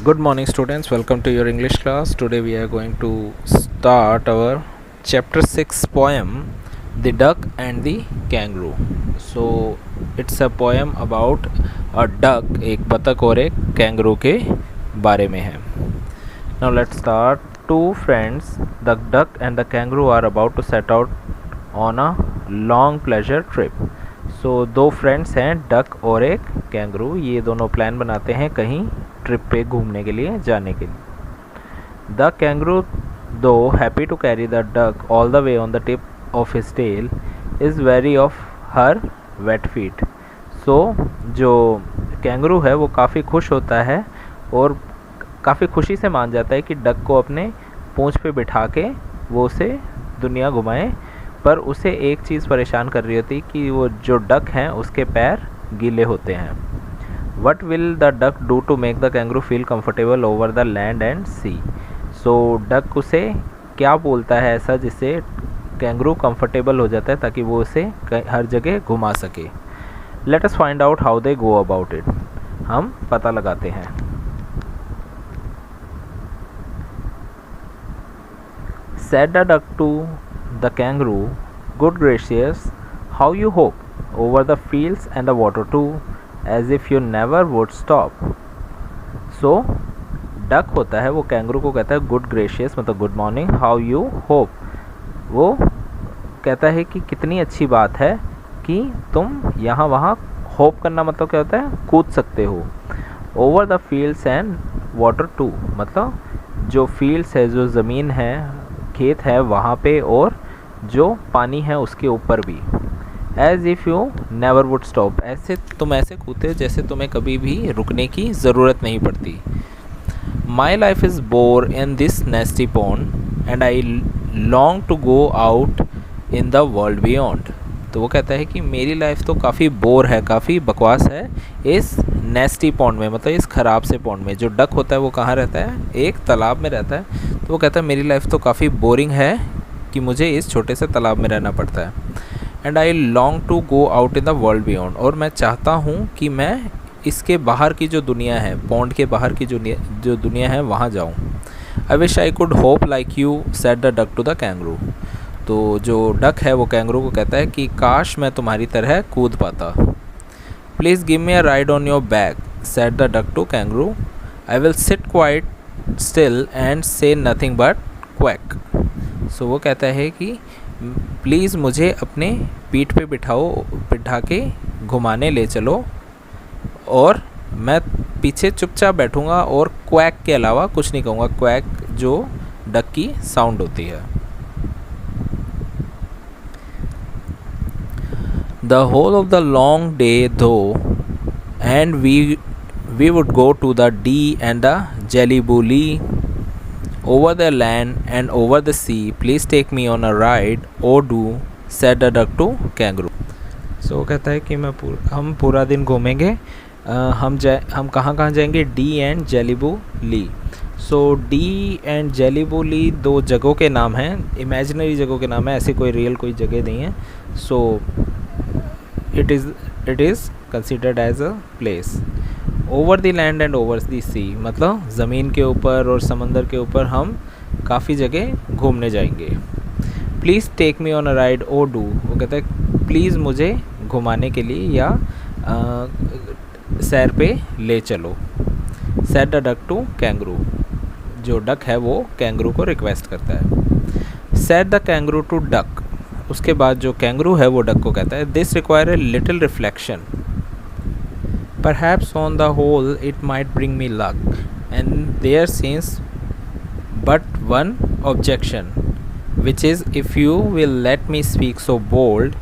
Good morning, students. Welcome to your English class. Today we are going to start our chapter 6 poem, The Duck and the Kangaroo. So it's a poem about a duck, एक बतख और एक kangaroo के बारे में है. Now let's start. Two friends, the duck and the kangaroo, are about to set out on a long pleasure trip. So दो friends हैं, डक और एक कैंगरू. ये दोनों प्लान बनाते हैं कहीं ट्रिप पे घूमने के लिए जाने के लिए. The kangaroo, though happy to carry the duck all the way on the tip of his tail, is very of her wet feet. So जो कैंगरू है वो काफ़ी खुश होता है और काफ़ी खुशी से मान जाता है कि डक को अपने पूंछ पे बिठा के वो उसे दुनिया घुमाए. पर उसे एक चीज़ परेशान कर रही होती कि वो जो डक हैं उसके पैर गीले होते हैं. What will the duck do to make the kangaroo feel comfortable over the land and sea. So duck उसे क्या बोलता है ऐसा जिससे कैंगरू कंफर्टेबल हो जाता है ताकि वो उसे हर जगह घुमा सके. Let us find out how they go about it. हम पता लगाते हैं. Said the duck to the kangaroo, "Good gracious, how you hop over the fields and the water too, as if you never would stop." So duck होता है वो kangaroo को कहता है गुड ग्रेशियस मतलब good morning, how you hope. वो कहता है कि कितनी अच्छी बात है कि तुम यहाँ वहाँ, होप करना मतलब क्या होता है, कूद सकते हो. Over the fields and water too मतलब जो फील्ड्स है, जो ज़मीन है, खेत है वहाँ पे, और जो पानी है उसके ऊपर भी. As if you never would stop, तुम ऐसे कूदते जैसे तुम्हें कभी भी रुकने की ज़रूरत नहीं पड़ती. My life is bore in this nasty pond and I long to go out in the world beyond. तो वो कहता है कि मेरी लाइफ तो काफ़ी बोर है, काफ़ी बकवास है इस नेस्टी पॉन्ड में, मतलब इस ख़राब से पॉन्ड में. जो डक होता है वो कहाँ रहता है, एक तालाब में रहता है. तो वो कहता है मेरी लाइफ तो काफ़ी बोरिंग है कि मुझे इस छोटे से तालाब में रहना पड़ता है. And I long to go out in the world beyond, और मैं चाहता हूँ कि मैं इसके बाहर की जो दुनिया है, पॉन्ड के बाहर की जो दुनिया है वहाँ जाऊँ. I wish I could hop like you, said the duck to the kangaroo. तो जो डक है वो कैंगरू को कहता है कि काश मैं तुम्हारी तरह कूद पाता. Please give me a ride on your back, said the duck to kangaroo. I will sit quite still and say nothing but quack. So वो कहता है कि प्लीज़ मुझे अपने पीठ पे बिठा के घुमाने ले चलो, और मैं पीछे चुपचाप बैठूँगा और क्वैक के अलावा कुछ नहीं कहूँगा. क्वैक जो डक की साउंड होती है. The whole of the long day though, and we would go to the Dee and the Jelly-Boo-Lee, over the land and over the sea. Please take me on a ride, oh do, said the duck to kangaroo. So कहता है कि हम पूरा दिन घूमेंगे. हम कहाँ जाएंगे, Dee and Jelly Bo Lee. So Dee and Jelly Bo Lee दो जगहों के नाम हैं, इमेजिनरी जगहों के नाम है, ऐसे कोई रियल कोई जगह नहीं है. सो it is considered as a place. Over the land and over the sea मतलब ज़मीन के ऊपर और समंदर के ऊपर हम काफ़ी जगह घूमने जाएंगे. Please take me on a ride O do, वो कहता है प्लीज़ मुझे घुमाने के लिए या सैर पे ले चलो. Said the duck to kangaroo, जो डक है वो कैंगरू को रिक्वेस्ट करता है. Said the kangaroo to duck, उसके बाद जो कैंगरू है वो डक को कहता है this require a little reflection, perhaps on the whole it might bring me luck, and there seems but one objection, which is if you will let me speak so bold,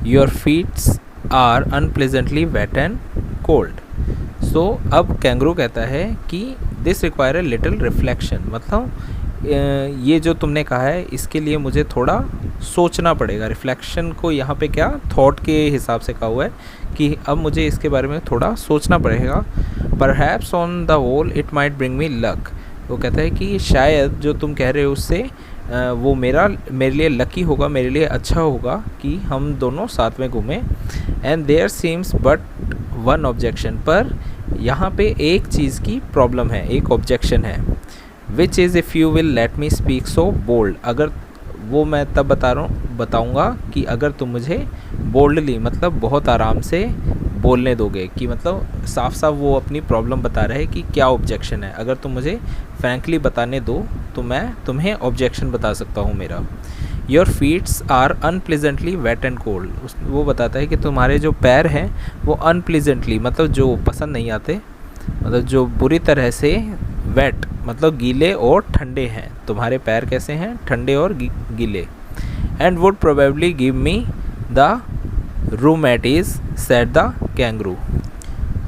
your feets are unpleasantly wet and cold. So अब kangaroo कहता है कि this require a little reflection मतलब ये जो तुमने कहा है इसके लिए मुझे थोड़ा सोचना पड़ेगा. रिफ्लेक्शन को यहाँ पे क्या थॉट के हिसाब से कहा हुआ है कि अब मुझे इसके बारे में थोड़ा सोचना पड़ेगा. Perhaps on the whole it might bring me luck, वो कहता है कि शायद जो तुम कह रहे हो उससे वो मेरे लिए लकी होगा, मेरे लिए अच्छा होगा कि हम दोनों साथ में घूमें. And there seems but one objection, पर यहाँ पे एक चीज़ की प्रॉब्लम है, एक ऑब्जेक्शन है, which is if you will let me speak so bold. अगर वो मैं तब बताऊँगा कि अगर तुम मुझे बोल्डली मतलब बहुत आराम से बोलने दोगे, कि मतलब साफ साफ वो अपनी प्रॉब्लम बता रहे हैं कि क्या ऑब्जेक्शन है। अगर तुम मुझे फ्रैंकली बताने दो तो मैं तुम्हें ऑब्जेक्शन बता सकता हूँ मेरा। Your feets are unpleasantly wet and cold. वो बताता है कि तुम्हारे जो पैर हैं वो अनप्लीजेंटली मतलब जो पसंद नहीं आते, मतलब जो बुरी तरह से वेट मतलब गीले और ठंडे हैं। तुम्हारे पैर कैसे हैं? ठंडे और गीले। And would probably give me the rheumatism said the kangaroo.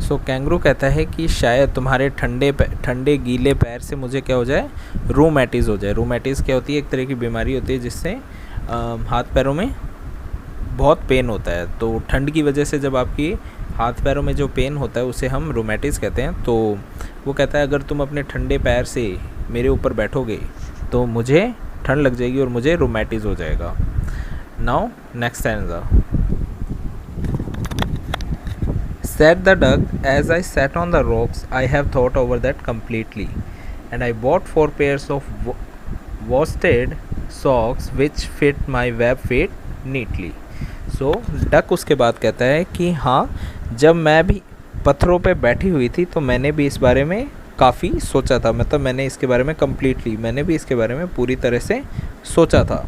So kangaroo कहता है कि शायद तुम्हारे ठंडे गीले पैर से मुझे क्या हो जाए? रूमेटिस हो जाए। रूमेटिस क्या होती है? एक तरह की बीमारी होती है जिससे हाथ पैरों में बहुत पेन होता है। तो ठंड की वजह से जब आपकी हाथ पैरों में जो पेन होता है उसे हम रूमेटिस कहते हैं। तो वो कहता है अगर तुम अपने ठंडे पैर से मेरे ऊपर बैठोगे तो मुझे ठंड लग जाएगी और मुझे रूमेटिस हो जाएगा। Now next stanza. Said the duck, as I sat on the rocks, I have thought over that completely, and I bought 4 pairs of worsted socks which fit my web feet neatly. So duck उसके बाद कहता है कि हाँ, जब मैं भी पत्थरों पे बैठी हुई थी तो मैंने भी इस बारे में काफ़ी सोचा था, मतलब मैंने इसके बारे में मैंने भी इसके बारे में पूरी तरह से सोचा था।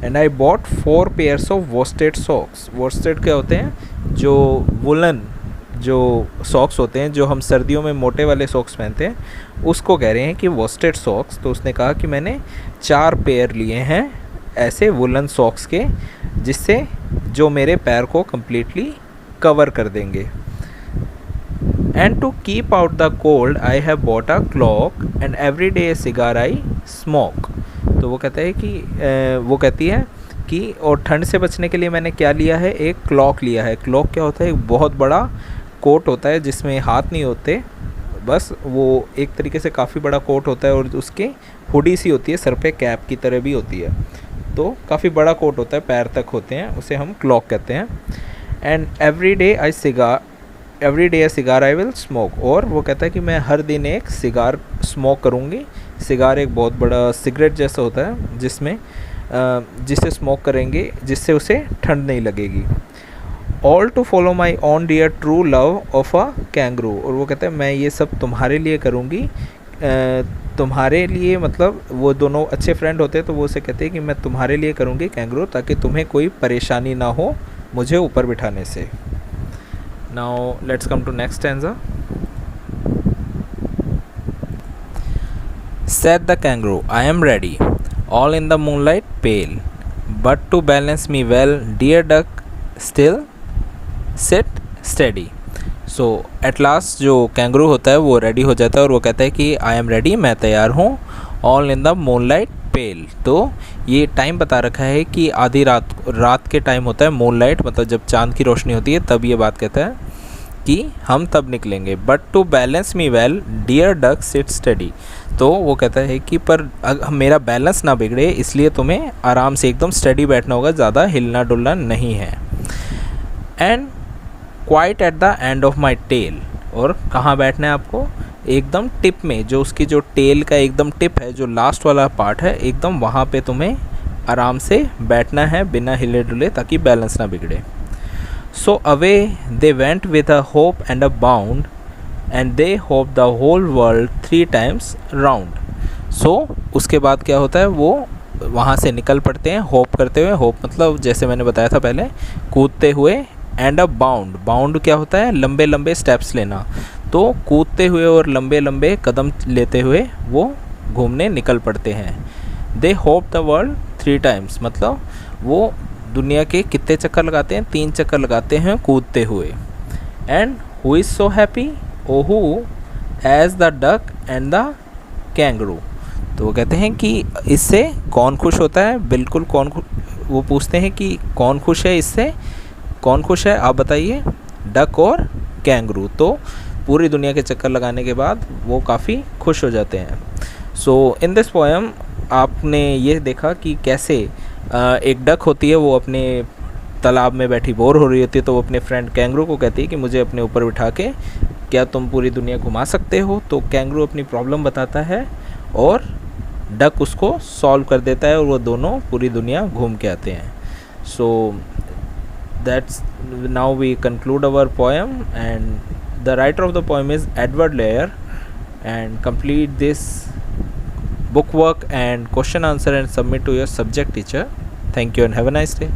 And I bought 4 pairs of worsted socks। worsted क्या होते हैं? जो वुलन जो सॉक्स होते हैं, जो हम सर्दियों में मोटे वाले सॉक्स पहनते हैं, उसको कह रहे हैं कि worsted socks। तो उसने कहा कि मैंने 4 पेयर लिए हैं ऐसे वुलन सॉक्स के, जिससे जो मेरे पैर को कम्प्लीटली कवर कर देंगे। And to keep out the cold I have bought a cloak and every day a cigar I smoke. तो वो कहता है कि वो कहती है कि और ठंड से बचने के लिए मैंने क्या लिया है? एक क्लॉक लिया है। क्लॉक क्या होता है? एक बहुत बड़ा कोट होता है जिसमें हाथ नहीं होते, बस वो एक तरीके से काफ़ी बड़ा कोट होता है और उसके हुडी सी होती है, सर पे कैप की तरह भी होती है। तो काफ़ी बड़ा कोट होता है, पैर तक होते हैं, उसे हम क्लॉक कहते हैं। And every day a cigar I will smoke. और वो कहता है कि मैं हर दिन एक सिगार स्मोक करूँगी। सिगार एक बहुत बड़ा सिगरेट जैसा होता है जिसे स्मोक करेंगे, जिससे उसे ठंड नहीं लगेगी। All to follow my own dear true love of a kangaroo. और वो कहता है मैं ये सब तुम्हारे लिए करूँगी। तुम्हारे लिए मतलब वो दोनों अच्छे फ्रेंड होते हैं, तो वो उसे कहते हैं कि मैं तुम्हारे लिए करूँगी कैंगरू, ताकि तुम्हें कोई परेशानी ना हो मुझे ऊपर बिठाने से। Now let's come to next stanza. Said the kangaroo, I am ready, all in the moonlight pale, but to balance me well, dear duck, still sit steady. So at last जो कैंगरू होता है वो ready हो जाता है और वो कहता है कि I am ready, मैं तैयार हूँ, all in the moonlight pale। तो ये टाइम बता रखा है कि आधी रात के टाइम होता है, मूनलाइट मतलब जब चांद की रोशनी होती है, तब ये बात कहता है कि हम तब निकलेंगे। But to balance me well dear duck sit steady. तो वो कहता है कि पर मेरा बैलेंस ना बिगड़े, इसलिए तुम्हें आराम से एकदम स्टडी बैठना होगा, ज़्यादा हिलना डुलना नहीं है। And quite at the end of my tail. और कहाँ बैठना है आपको? एकदम टिप में, जो उसकी जो टेल का एकदम टिप है, जो लास्ट वाला पार्ट है, एकदम वहाँ पे तुम्हें आराम से बैठना है बिना हिले डुले, ताकि बैलेंस ना बिगड़े। So away they went with a hope and a bound, and they hoped the whole world 3 times round. So उसके बाद क्या होता है? वो वहाँ से निकल पड़ते हैं होप करते हुए। होप मतलब जैसे मैंने बताया था पहले, कूदते हुए। एंड अ बाउंड, बाउंड क्या होता है? लंबे लंबे स्टेप्स लेना। तो कूदते हुए और लंबे लंबे कदम लेते हुए वो घूमने निकल पड़ते हैं। They hope the world 3 times, मतलब वो दुनिया के कितने चक्कर लगाते हैं? 3 चक्कर लगाते हैं कूदते हुए। And who is so happy? Oh who as the duck and the kangaroo. तो वो कहते हैं कि इससे कौन खुश होता है? बिल्कुल वो पूछते हैं कि कौन खुश है इससे? कौन खुश है आप बताइए? डक और कैंगरू। तो पूरी दुनिया के चक्कर लगाने के बाद वो काफ़ी खुश हो जाते हैं। सो इन दिस पोएम आपने ये देखा कि कैसे एक डक होती है, वो अपने तालाब में बैठी बोर हो रही होती है, तो वो अपने फ्रेंड कैंगरू को कहती है कि मुझे अपने ऊपर बिठा के क्या तुम पूरी दुनिया घुमा सकते हो? तो कैंगरू अपनी प्रॉब्लम बताता है और डक उसको सॉल्व कर देता है और वो दोनों पूरी दुनिया घूम के आते हैं. So that's now we conclude our poem and the writer of the poem is Edward Lear. And complete this book work and question answer and submit to your subject teacher. Thank you and have a nice day.